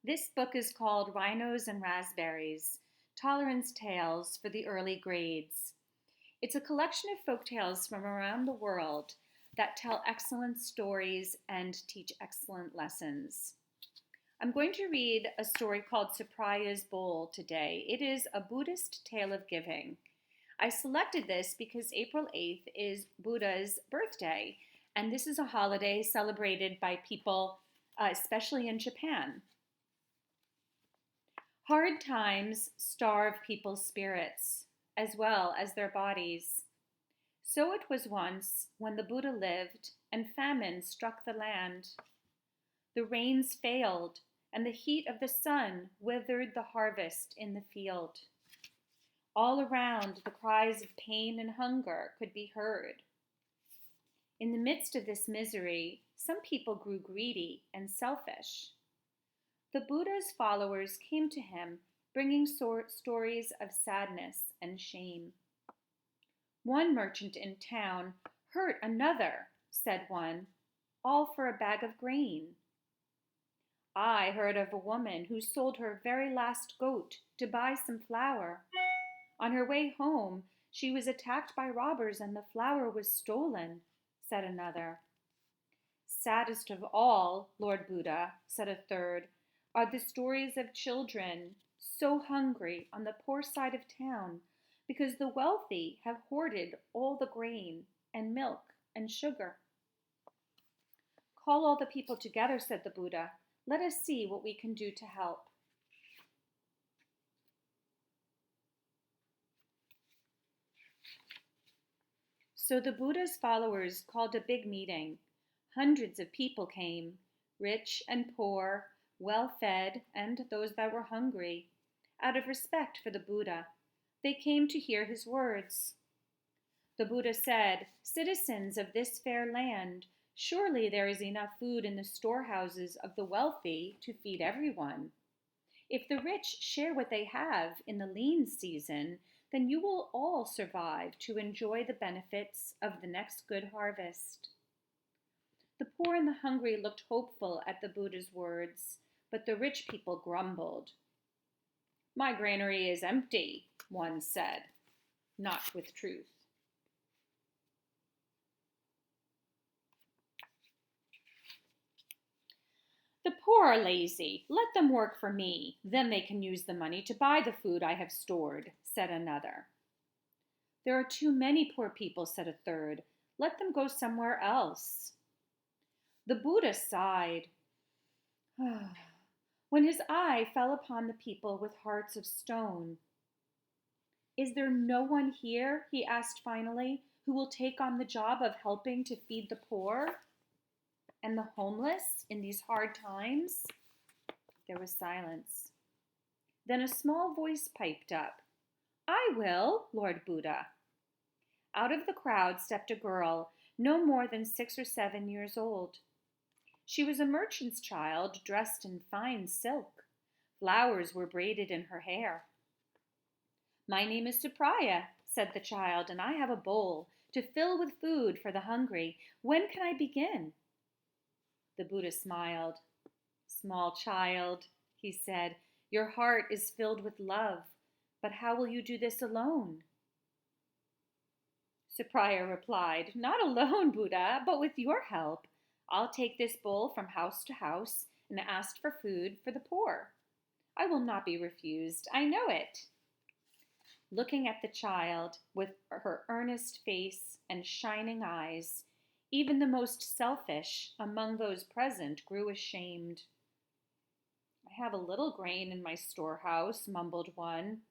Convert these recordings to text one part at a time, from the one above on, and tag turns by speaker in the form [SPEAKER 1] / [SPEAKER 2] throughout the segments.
[SPEAKER 1] This book is called Rhinos and Raspberries, Tolerance Tales for the Early Grades. It's a collection of folk tales from around the world that tell excellent stories and teach excellent lessons. I'm going to read a story called Supriya's Bowl today. It is a Buddhist tale of giving. I selected this because April 8th is Buddha's birthday, and this is a holiday celebrated by people, especially in Japan. Hard times starve people's spirits, as well as their bodies. So it was once when the Buddha lived and famine struck the land. The rains failed, and the heat of the sun withered the harvest in the field. All around, the cries of pain and hunger could be heard. In the midst of this misery, some people grew greedy and selfish. The Buddha's followers came to him, bringing stories of sadness and shame. One merchant in town hurt another, said one, all for a bag of grain. I heard of a woman who sold her very last goat to buy some flour. On her way home, she was attacked by robbers and the flour was stolen, said another. Saddest of all, Lord Buddha, said a third, are the stories of children so hungry on the poor side of town because the wealthy have hoarded all the grain and milk and sugar. Call all the people together, said the Buddha. Let us see what we can do to help. So the Buddha's followers called a big meeting. Hundreds of people came, rich and poor, well-fed, and those that were hungry. Out of respect for the Buddha, they came to hear his words. The Buddha said, "Citizens of this fair land, surely there is enough food in the storehouses of the wealthy to feed everyone. If the rich share what they have in the lean season, then you will all survive to enjoy the benefits of the next good harvest." The poor and the hungry looked hopeful at the Buddha's words, but the rich people grumbled. "My granary is empty," one said, not with truth. "The poor are lazy. Let them work for me. Then they can use the money to buy the food I have stored," said another. "There are too many poor people," said a third. "Let them go somewhere else." The Buddha sighed. When his eye fell upon the people with hearts of stone. "Is there no one here," he asked finally, "who will take on the job of helping to feed the poor and the homeless in these hard times?" There was silence. Then a small voice piped up. "I will, Lord Buddha." Out of the crowd stepped a girl, no more than 6 or 7 years old. She was a merchant's child, dressed in fine silk. Flowers were braided in her hair. "My name is Supriya," said the child, "and I have a bowl to fill with food for the hungry. When can I begin?" The Buddha smiled. "Small child," he said, "your heart is filled with love, but how will you do this alone?" Supriya replied, "Not alone, Buddha, but with your help. I'll take this bowl from house to house and ask for food for the poor. I will not be refused, I know it." Looking at the child with her earnest face and shining eyes, even the most selfish among those present grew ashamed. "I have a little grain in my storehouse," mumbled one.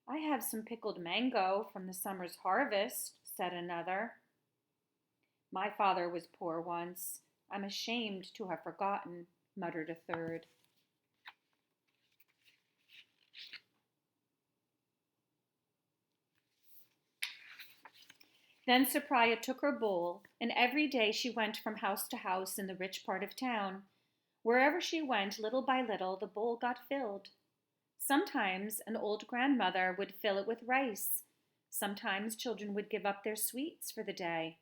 [SPEAKER 1] "I have some pickled mango from the summer's harvest," said another. "My father was poor once. I'm ashamed to have forgotten," muttered a third. Then Supriya took her bowl, and every day she went from house to house in the rich part of town. Wherever she went, little by little, the bowl got filled. Sometimes an old grandmother would fill it with rice. Sometimes children would give up their sweets for the day.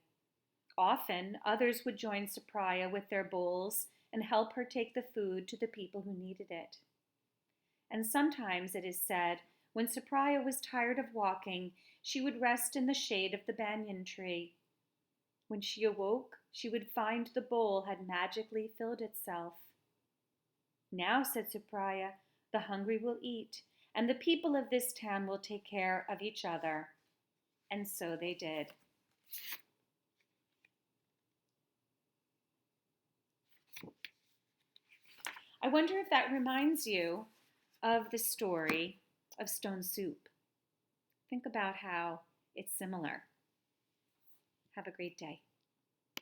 [SPEAKER 1] Often others would join Supriya with their bowls and help her take the food to the people who needed it. And sometimes, it is said, when Supriya was tired of walking, she would rest in the shade of the banyan tree. When she awoke, she would find the bowl had magically filled itself. Now, said Supriya, the hungry will eat, and the people of this town will take care of each other. And so they did. I wonder if that reminds you of the story of stone soup. Think about how it's similar. Have a great day.